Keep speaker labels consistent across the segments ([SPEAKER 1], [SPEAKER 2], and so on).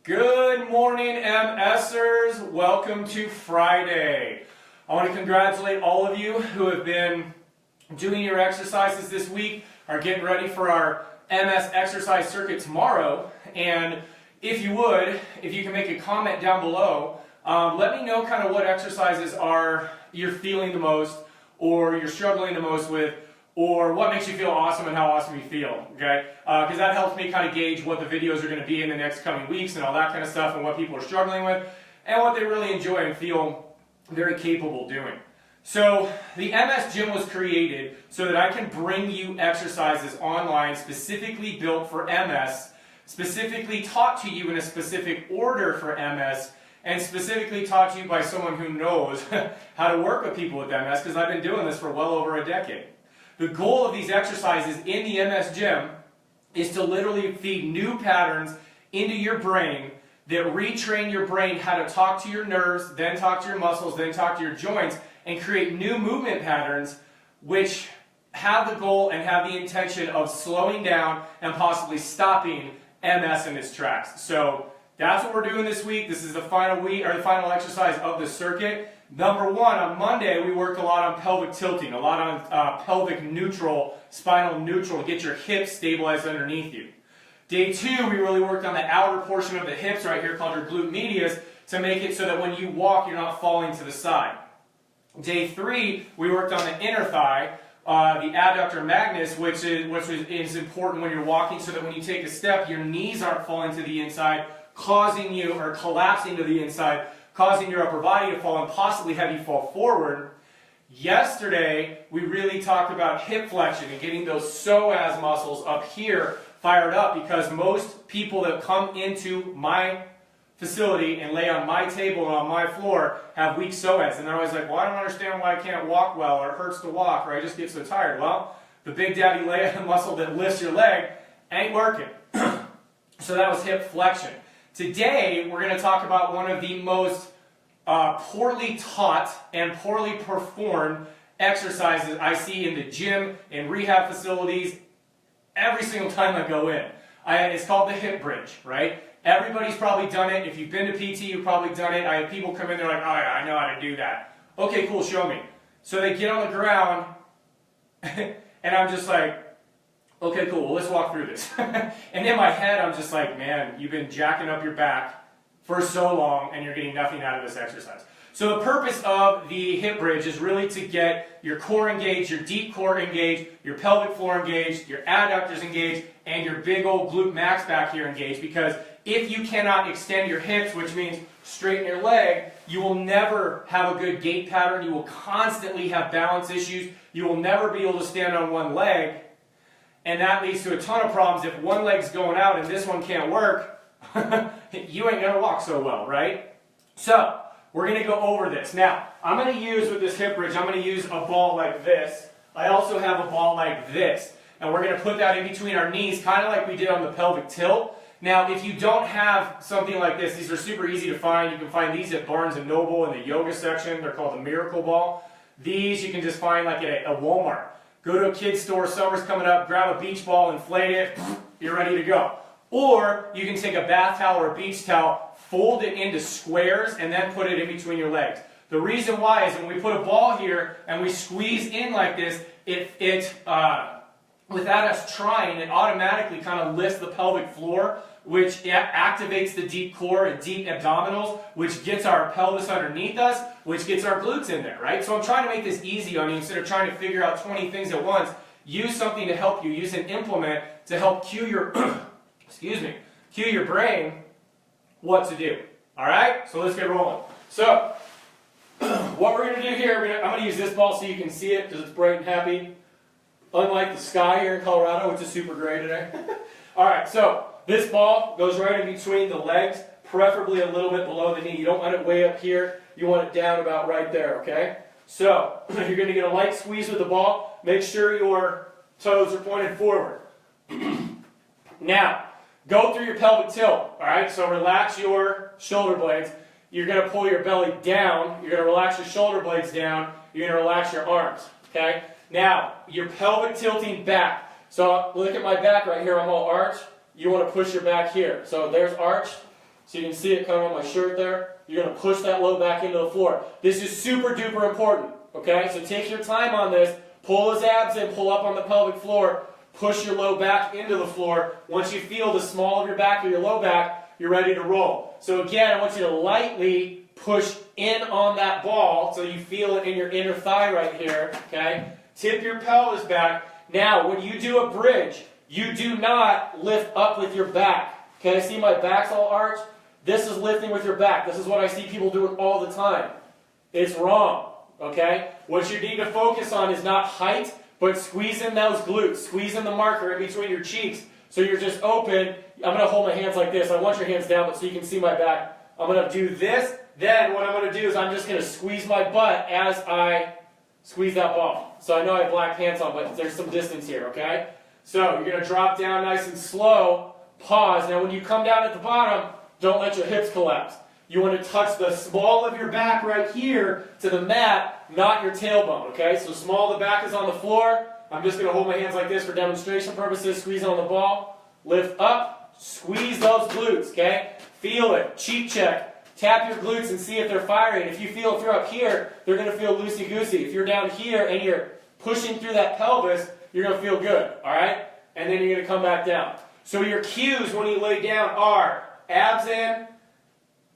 [SPEAKER 1] Good morning, MSers. Welcome to Friday. I want to congratulate all of you who have been doing your exercises this week, are getting ready for our MS exercise circuit tomorrow. And if you can make a comment down below, let me know kind of what exercises you're feeling the most, or you're struggling the most with, or what makes you feel awesome and how awesome you feel, okay? Because that helps me kind of gauge what the videos are going to be in the next coming weeks and all that kind of stuff, and what people are struggling with, and what they really enjoy and feel very capable doing. So the MS Gym was created so that I can bring you exercises online specifically built for MS, specifically taught to you in a specific order for MS, and specifically taught to you by someone who knows how to work with people with MS, because I've been doing this for well over a decade. The goal of these exercises in the MS Gym is to literally feed new patterns into your brain that retrain your brain how to talk to your nerves, then talk to your muscles, then talk to your joints, and create new movement patterns which have the goal and have the intention of slowing down and possibly stopping MS in its tracks. So that's what we're doing this week. This is the final week, or the final exercise of the circuit. Number one, on Monday, we worked a lot on pelvic tilting, a lot on pelvic neutral, spinal neutral, to get your hips stabilized underneath you. Day two, we really worked on the outer portion of the hips right here called your glute medius to make it so that when you walk, you're not falling to the side. Day three, we worked on the inner thigh, the adductor magnus, which is important when you're walking so that when you take a step, your knees aren't falling to the inside, causing you, or collapsing to the inside, causing your upper body to fall and possibly have you fall forward. Yesterday, we really talked about hip flexion and getting those psoas muscles up here fired up, because most people that come into my facility and lay on my table or on my floor have weak psoas. And they're always like, well, I don't understand why I can't walk well, or it hurts to walk, or I just get so tired. Well, the big daddy muscle that lifts your leg ain't working. So that was hip flexion. Today, we're going to talk about one of the most poorly taught and poorly performed exercises I see in the gym, in rehab facilities, every single time I go in. It's called the hip bridge, right? Everybody's probably done it. If you've been to PT, you've probably done it. I have people come in, they're like, oh yeah, I know how to do that. Okay, cool, show me. So they get on the ground, and I'm just like, okay, cool, well, let's walk through this. And in my head, I'm just like, man, you've been jacking up your back for so long, and you're getting nothing out of this exercise. So the purpose of the hip bridge is really to get your core engaged, your deep core engaged, your pelvic floor engaged, your adductors engaged, and your big old glute max back here engaged, because if you cannot extend your hips, which means straighten your leg, you will never have a good gait pattern. You will constantly have balance issues. You will never be able to stand on one leg, and that leads to a ton of problems. If one leg's going out and this one can't work, you ain't going to walk so well, right? So, we're going to go over this. Now, I'm going to use, with this hip bridge, I'm going to use a ball like this. I also have a ball like this. And we're going to put that in between our knees, kind of like we did on the pelvic tilt. Now, if you don't have something like this, these are super easy to find. You can find these at Barnes & Noble in the yoga section. They're called the Miracle Ball. These you can just find like at a Walmart. Go to a kid's store, summer's coming up, grab a beach ball, inflate it, you're ready to go. Or you can take a bath towel or a beach towel, fold it into squares, and then put it in between your legs. The reason why is when we put a ball here and we squeeze in like this, without us trying, it automatically kind of lifts the pelvic floor, which activates the deep core and deep abdominals, which gets our pelvis underneath us, which gets our glutes in there, right? So I'm trying to make this easy on you. Instead of trying to figure out 20 things at once, use something to help you. Use an implement to help cue your, cue your brain what to do. All right? So let's get rolling. So what we're going to do here, I'm going to use this ball so you can see it, because it's bright and happy. Unlike the sky here in Colorado, which is super gray today. All right, so this ball goes right in between the legs, preferably a little bit below the knee. You don't want it way up here. You want it down about right there, okay? So you're going to get a light squeeze with the ball. Make sure your toes are pointed forward. Now, go through your pelvic tilt, all right? So relax your shoulder blades. You're going to pull your belly down. You're going to relax your shoulder blades down. You're going to relax your arms, okay? Now, your pelvic tilting back. So look at my back right here. I'm all arched. You want to push your back here. So there's arch.
[SPEAKER 2] So you can see it coming on my shirt there. You're going to push that low back into the floor. This is super duper important, okay? So take your time on this. Pull those abs in, pull up on the pelvic floor, push your low back into the floor. Once you feel the small of your back or your low back, you're ready to roll. So again, I want you to lightly push in on that ball so you feel it in your inner thigh right here, okay? Tip your pelvis back. Now, when you do a bridge, you do not lift up with your back. Okay, see my back's all arched? This is lifting with your back. This is what I see people doing all the time. It's wrong, okay? What you need to focus on is not height, but squeezing those glutes, squeezing the marker in between your cheeks. So you're just open. I'm going to hold my hands like this. I want your hands down, but so you can see my back. I'm going to do this. Then what I'm going to do is I'm just going to squeeze my butt as I squeeze that ball. So I know I have black pants on, but there's some distance here, okay? So you're going to drop down nice and slow. Pause. Now when you come down at the bottom, don't let your hips collapse. You want to touch the small of your back right here to the mat, not your tailbone, okay? So small of the back is on the floor. I'm just going to hold my hands like this for demonstration purposes. Squeeze on the ball. Lift up. Squeeze those glutes, okay? Feel it. Cheek check. Tap your glutes and see if they're firing. If you're up here, they're going to feel loosey-goosey. If you're down here and you're pushing through that pelvis, you're going to feel good, all right? And then you're going to come back down. So your cues when you lay down are abs in,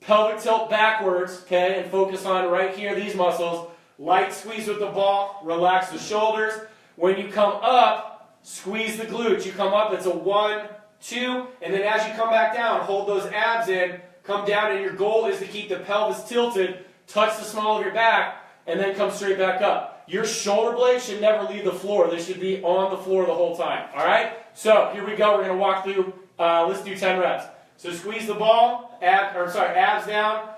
[SPEAKER 2] pelvic tilt backwards, okay, and focus on right here, these muscles. Light squeeze with the ball, relax the shoulders. When you come up, squeeze the glutes. You come up, it's a 1, 2, and then as you come back down, hold those abs in, come down, and your goal is to keep the pelvis tilted, touch the small of your back, and then come straight back up. Your shoulder blades should never leave the floor. They should be on the floor the whole time, all right? So here we go. We're going to walk through, let's do 10 reps. So squeeze the ball, abs down,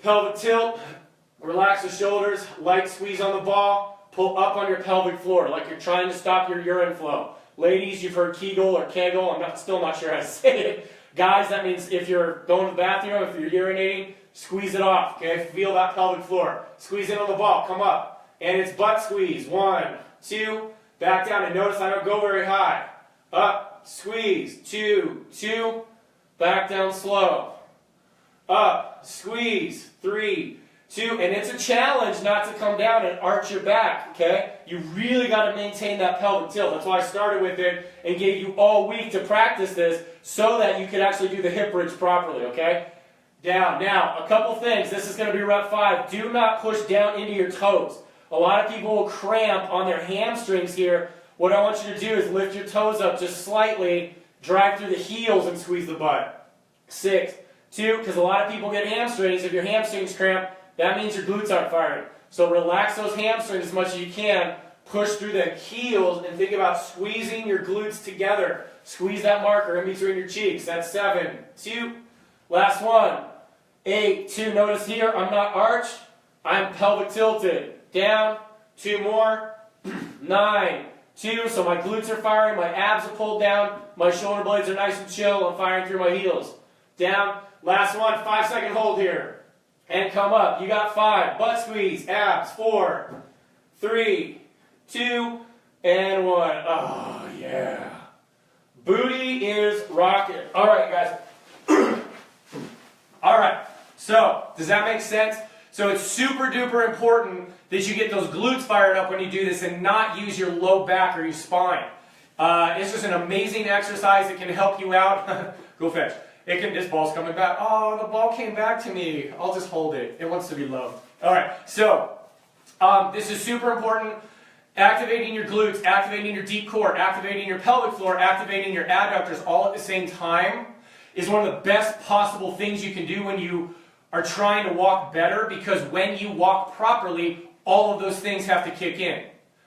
[SPEAKER 2] pelvic tilt, relax the shoulders, light squeeze on the ball, pull up on your pelvic floor like you're trying to stop your urine flow. Ladies, you've heard Kegel or Kegel. I'm still not sure how to say it. Guys, that means if you're going to the bathroom, if you're urinating, squeeze it off, okay? Feel that pelvic floor. Squeeze in on the ball, come up. And it's butt squeeze. 1, 2, back down. And notice I don't go very high. Up, squeeze. 2, 2, back down slow. Up, squeeze. 3, 2. And it's a challenge not to come down and arch your back, okay? You really got to maintain that pelvic tilt. That's why I started with it and gave you all week to practice this so that you could actually do the hip bridge properly, okay? Down. Now, a couple things. This is going to be rep 5. Do not push down into your toes. A lot of people will cramp on their hamstrings here. What I want you to do is lift your toes up just slightly, drag through the heels and squeeze the butt. 6, 2, because a lot of people get hamstrings. If your hamstrings cramp, that means your glutes aren't firing. So relax those hamstrings as much as you can. Push through the heels and think about squeezing your glutes together. Squeeze that marker in between your cheeks. That's 7, 2, last one. 8, 2, notice here, I'm not arched, I'm pelvic tilted. Down, 2 more, 9, 2, so my glutes are firing, my abs are pulled down, my shoulder blades are nice and chill, I'm firing through my heels. Down, last one, 5-second hold here. And come up, you got 5, butt squeeze, abs, 4, 3, 2, and 1. Oh, yeah. Booty is rocking. All right, guys. All right, so does that make sense? So it's super duper important that you get those glutes fired up when you do this and not use your low back or your spine. It's just an amazing exercise that can help you out. Go fetch. This ball's coming back. Oh, the ball came back to me. I'll just hold it. It wants to be loved. All right, so this is super important. Activating your glutes, activating your deep core, activating your pelvic floor, activating your adductors all at the same time is one of the best possible things you can do when you are trying to walk better, because when you walk properly, all of those things have to kick in.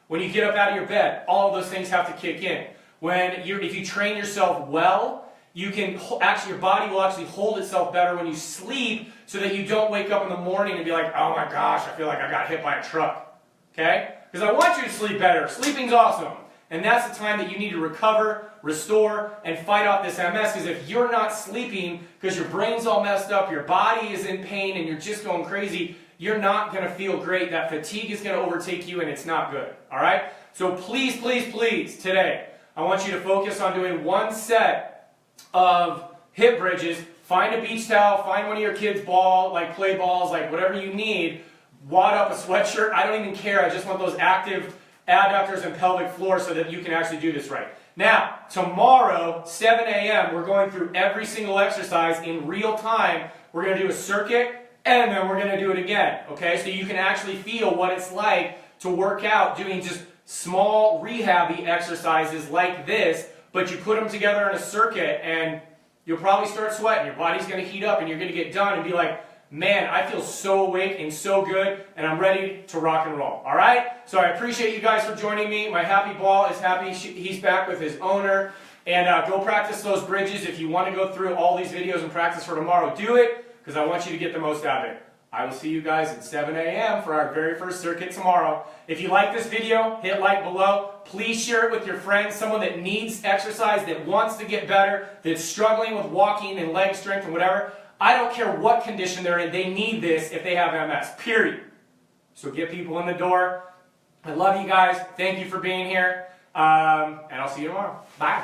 [SPEAKER 2] When you get up out of your bed, all of those things have to kick in. If you train yourself well, you can your body will actually hold itself better when you sleep, so that you don't wake up in the morning and be like, oh my gosh, I feel like I got hit by a truck. Okay? Because I want you to sleep better. Sleeping's awesome. And that's the time that you need to recover, restore, and fight off this MS. Because if you're not sleeping, because your brain's all messed up, your body is in pain, and you're just going crazy, you're not going to feel great. That fatigue is going to overtake you, and it's not good. All right? So please, please, please, today, I want you to focus on doing 1 set of hip bridges
[SPEAKER 1] find a beach towel, find one of your kids' play balls, like whatever you need, wad up a sweatshirt. I don't even care. I just want those active adductors and pelvic floor so that you can actually do this right. Now, tomorrow, 7 a.m., we're going through every single exercise in real time. We're going to do a circuit, and then we're going to do it again, okay? So you can actually feel what it's like to work out doing just small rehab-y exercises like this, but you put them together in a circuit, and you'll probably start sweating. Your body's going to heat up, and you're going to get done and be like, man, I feel so awake and so good, and I'm ready to rock and roll, all right? So I appreciate you guys for joining me. My happy ball is happy. He's back with his owner. And go practice those bridges. If you want to go through all these videos and practice for tomorrow, do it, because I want you to get the most out of it. I will see you guys at 7 a.m. for our very first circuit tomorrow. If you like this video, hit like below. Please share it with your friends, someone that needs exercise, that wants to get better, that's struggling with walking and leg strength and whatever. I don't care what condition they're in, they need this if they have MS, period. So get people in the door. I love you guys. Thank you for being here. And I'll see you tomorrow. Bye.